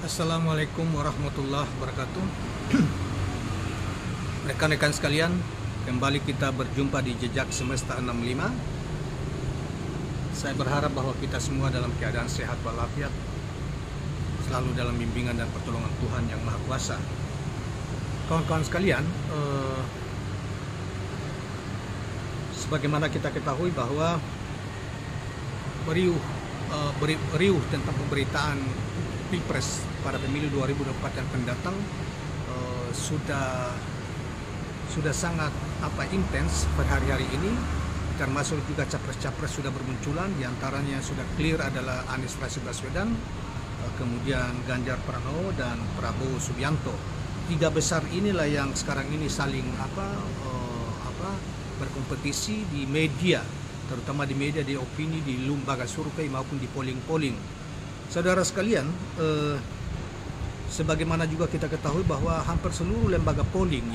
Assalamualaikum warahmatullahi wabarakatuh. Rekan-rekan sekalian, kembali kita berjumpa di Jejak Semesta 65. Saya berharap bahwa kita semua dalam keadaan sehat walafiat, selalu dalam bimbingan dan pertolongan Tuhan Yang Maha Kuasa. Kawan-kawan sekalian, sebagaimana kita ketahui bahwa riuh tentang pemberitaan Pilpres pada pemilu 2024 yang akan datang sudah sangat intens pada hari-hari ini, termasuk juga capres-capres sudah bermunculan. Di antaranya sudah clear adalah Anies Rashid Baswedan, kemudian Ganjar Pranowo dan Prabowo Subianto. Tiga besar inilah yang sekarang ini saling berkompetisi di media, terutama di media, di opini, di lembaga survei maupun di polling. Saudara sekalian, sebagaimana juga kita ketahui bahwa hampir seluruh lembaga polling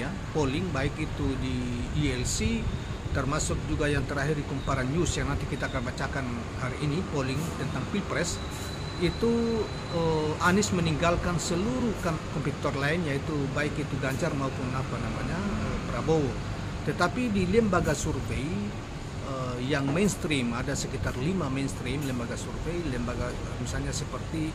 baik itu di ILC, termasuk juga yang terakhir di Kumparan News yang nanti kita akan bacakan hari ini, polling tentang Pilpres, itu Anies meninggalkan seluruh kompetitor lain, yaitu baik itu Ganjar maupun Prabowo. Tetapi di lembaga survei yang mainstream, ada sekitar 5 mainstream lembaga survei, lembaga misalnya seperti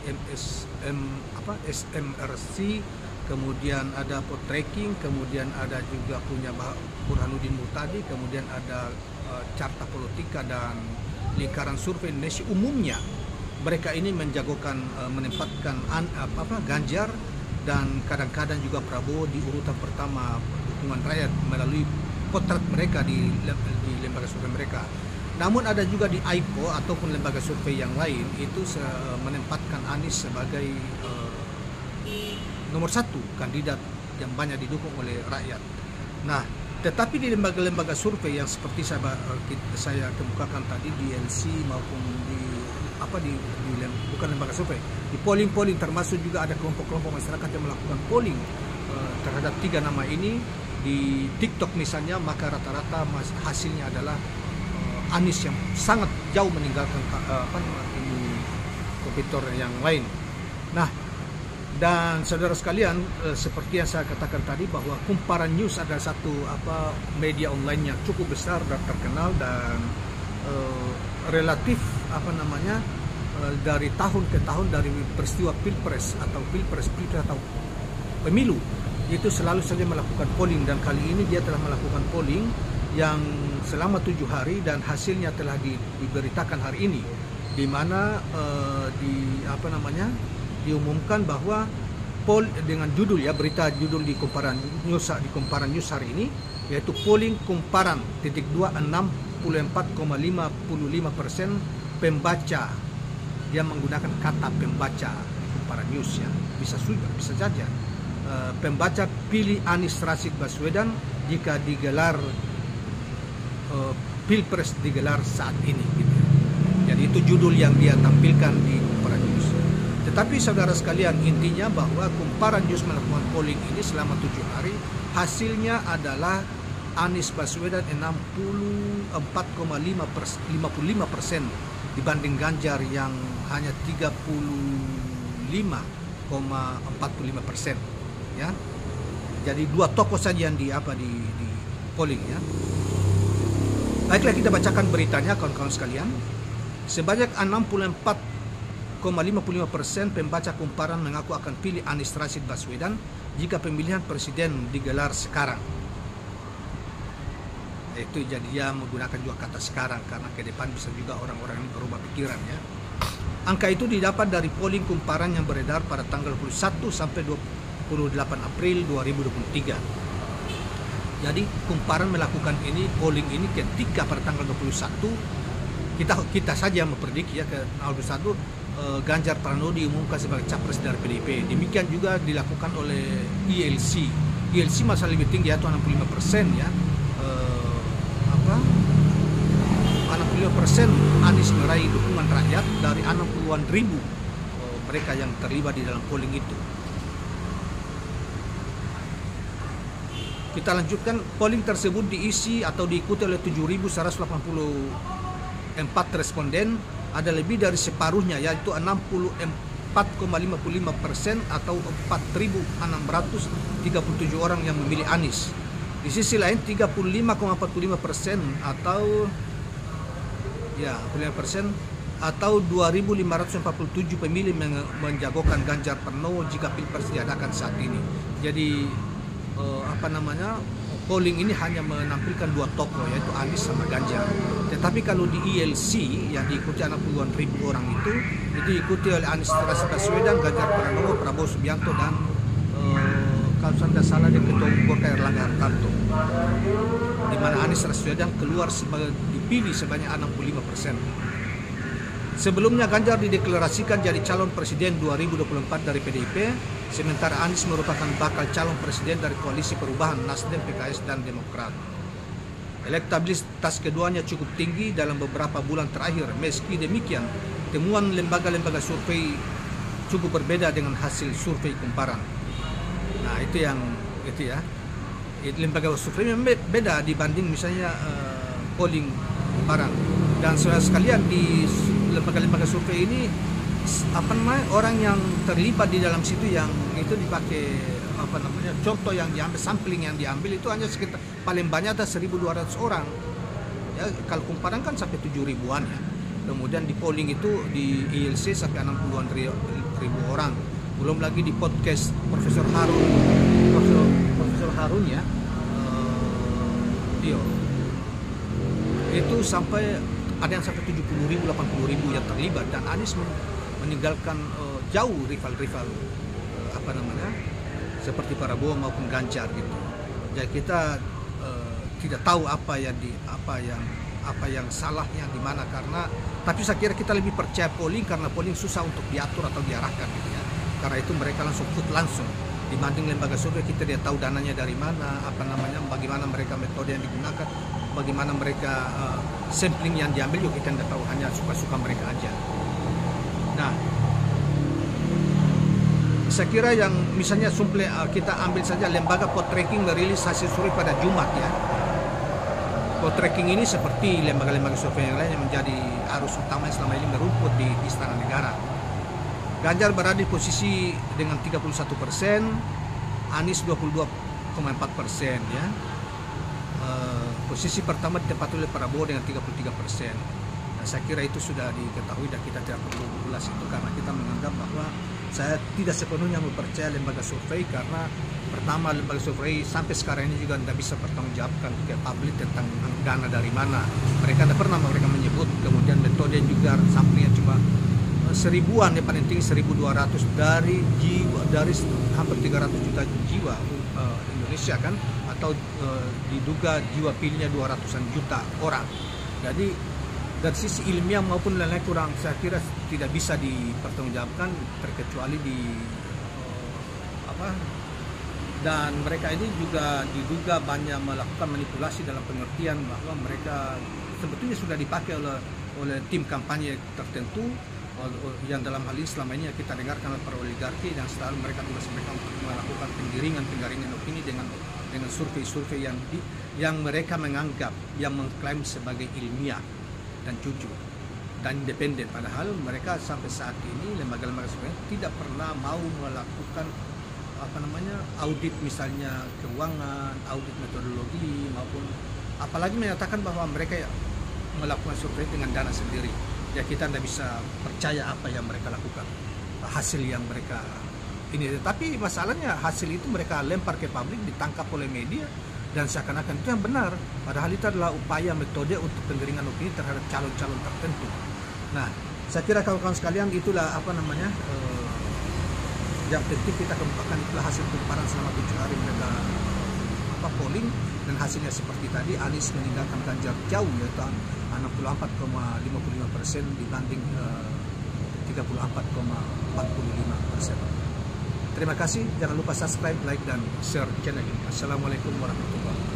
SMRC, kemudian ada Poltreking, kemudian ada juga punya Burhanuddin Muhtadi, kemudian ada Carta Politika dan Lingkaran Survei Indonesia. Umumnya mereka ini menjagokan menempatkan Ganjar dan kadang-kadang juga Prabowo di urutan pertama dukungan rakyat melalui potret mereka di lembaga survei mereka. Namun ada juga di AIPO ataupun lembaga survei yang lain itu menempatkan Anies sebagai nomor satu kandidat yang banyak didukung oleh rakyat. Nah, tetapi di lembaga-lembaga survei yang seperti saya kemukakan tadi di LC maupun bukan lembaga survei, di polling termasuk juga ada kelompok-kelompok masyarakat yang melakukan polling terhadap tiga nama ini di TikTok misalnya, maka rata-rata hasilnya adalah Anies yang sangat jauh meninggalkan kompetitor yang lain. Nah, dan saudara sekalian, seperti yang saya katakan tadi bahwa Kumparan News adalah satu media online yang cukup besar dan terkenal dan relatif dari tahun ke tahun, dari peristiwa Pilpres atau pemilu itu selalu saja melakukan polling, dan kali ini dia telah melakukan polling yang selama 7 hari dan hasilnya telah diberitakan hari ini, di mana diumumkan bahwa dengan judul berita judul di Kumparan News hari ini, yaitu polling Kumparan .2 64,55% pembaca yang menggunakan kata pembaca Kumparan News bisa saja pembaca pilih Anies Rashid Baswedan jika digelar Pilpres digelar saat ini gitu. Jadi itu judul yang dia tampilkan di Kumparan News. Tetapi saudara sekalian, intinya bahwa Kumparan News melakukan polling ini selama 7 hari, hasilnya adalah Anies Baswedan 64,55% dibanding Ganjar yang hanya 35,45%. Ya, jadi dua tokoh saja yang di polling ya. Baiklah, kita bacakan beritanya kawan-kawan sekalian. Sebanyak 64,55% pembaca Kumparan mengaku akan pilih Anies Rashid Baswedan jika pemilihan presiden digelar sekarang. Itu jadi dia menggunakan juga kata sekarang karena ke depan bisa juga orang-orang ini berubah pikiran ya. Angka itu didapat dari polling Kumparan yang beredar pada tanggal 21 sampai 28 April 2023. Jadi Kumparan melakukan polling ini ketika pada tanggal 21 kita saja memprediksi ya, ke tanggal 21 Ganjar Pranowo diumumkan sebagai capres dari PDIP. Demikian juga dilakukan oleh ILC. ILC masih lebih tinggi, yaitu 65% ya. 65% Anies meraih dukungan rakyat dari 60-an ribu mereka yang terlibat di dalam polling itu. Kita lanjutkan, polling tersebut diisi atau diikuti oleh 7.184 responden, ada lebih dari separuhnya yaitu 64,55% 4,55% atau 4.637 orang yang memilih Anies. Di sisi lain 35,45% atau 2.547 pemilih menjagokan Ganjar Pranowo jika Pilpres diadakan saat ini. Jadi polling ini hanya menampilkan dua tokoh, yaitu Anies sama Ganjar. Tetapi kalau di ILC yang diikuti 60-an ribu orang itu diikuti oleh Anies Baswedan, Ganjar Pranowo, Prabowo Subianto, dan kalau saya tidak salah dia Ketua Umum Golkar Erlangga Hartarto, di mana Anies Baswedan dipilih sebanyak 65%. Sebelumnya Ganjar dideklarasikan jadi calon presiden 2024 dari PDIP, sementara Anies merupakan bakal calon presiden dari Koalisi Perubahan Nasdem, PKS, dan Demokrat. Elektabilitas keduanya cukup tinggi dalam beberapa bulan terakhir. Meski demikian, temuan lembaga-lembaga survei cukup berbeda dengan hasil survei kumparan. Nah, itu ya. Lembaga survei beda dibanding misalnya polling kumparan. Dan saudara sekalian, di lembaga-lembaga survei ini orang yang terlibat di dalam situ yang itu dipakai contoh yang diambil, sampling yang diambil itu hanya sekitar paling banyak ada 1.200 orang ya, kalau kumparan kan sampai 7.000-an ya. Kemudian di polling itu di ILC sampai 60-an ribu orang, belum lagi di podcast Profesor Harun ya, itu sampai ada yang sampai 70.000, 80.000 yang terlibat, dan Anies meninggalkan jauh rival-rival seperti Prabowo maupun Ganjar gitu. Jadi kita tidak tahu apa yang salahnya di mana, tapi saya kira kita lebih percaya polling karena polling susah untuk diatur atau diarahkan gitu ya. Karena itu mereka langsung dibanding lembaga survei kita dia tahu dananya dari mana, bagaimana mereka metode yang digunakan, bagaimana mereka sampling yang diambil juga kita tidak tahu, hanya suka-suka mereka aja. Nah, saya kira yang misalnya kita ambil saja lembaga Poltreking merilis hasil survei pada Jumat ya. Poltreking ini seperti lembaga-lembaga survei yang lain yang menjadi arus utama selama ini merumput di Istana Negara. Ganjar berada di posisi dengan 31%, Anies 22,4% ya. Posisi pertama ditempati oleh Prabowo dengan 33%. Nah, saya kira itu sudah diketahui dan kita tidak perlu ulas itu, karena kita menganggap bahwa saya tidak sepenuhnya mempercaya lembaga survei, karena pertama lembaga survei sampai sekarang ini juga tidak bisa bertanggungjawabkan ke publik tentang dana dari mana. Mereka tidak pernah mereka menyebut, kemudian metode juga samplingnya cuma 1.000-an ya, paling tinggi 1.200 dari hampir 300 juta jiwa Indonesia kan, atau diduga jiwa pilihnya 200-an juta orang. Jadi dari sisi ilmiah maupun lain-lain kurang, saya kira tidak bisa dipertanggungjawabkan, terkecuali dan mereka ini juga diduga banyak melakukan manipulasi dalam pengertian bahwa mereka sebetulnya sudah dipakai oleh tim kampanye tertentu, yang dalam hal ini selama ini kita dengarkan oleh para oligarki, dan selalu mereka tugas mereka untuk melakukan penggiringan opini dengan survei-survei yang mereka menganggap, yang mengklaim sebagai ilmiah dan jujur dan independen, padahal mereka sampai saat ini lembaga-lembaga survei tidak pernah mau melakukan audit misalnya keuangan, audit metodologi, maupun apalagi menyatakan bahwa mereka melakukan survei dengan dana sendiri. Ya kita tidak bisa percaya apa yang mereka lakukan, hasil yang mereka ini. Tapi masalahnya hasil itu mereka lempar ke publik, ditangkap oleh media, dan seakan-akan itu yang benar, padahal itu adalah upaya metode untuk penggiringan opini terhadap calon-calon tertentu. Nah, saya kira kawan-kawan sekalian, itulah yang penting kita kemukakan, itulah hasil kumparan selama 7 hari mereka polling, dan hasilnya seperti tadi, Anies meninggalkan Ganjar jauh, yaitu 64,55% dibanding 34,45%. Terima kasih, jangan lupa subscribe, like, dan share channel ini. Assalamualaikum warahmatullahi wabarakatuh.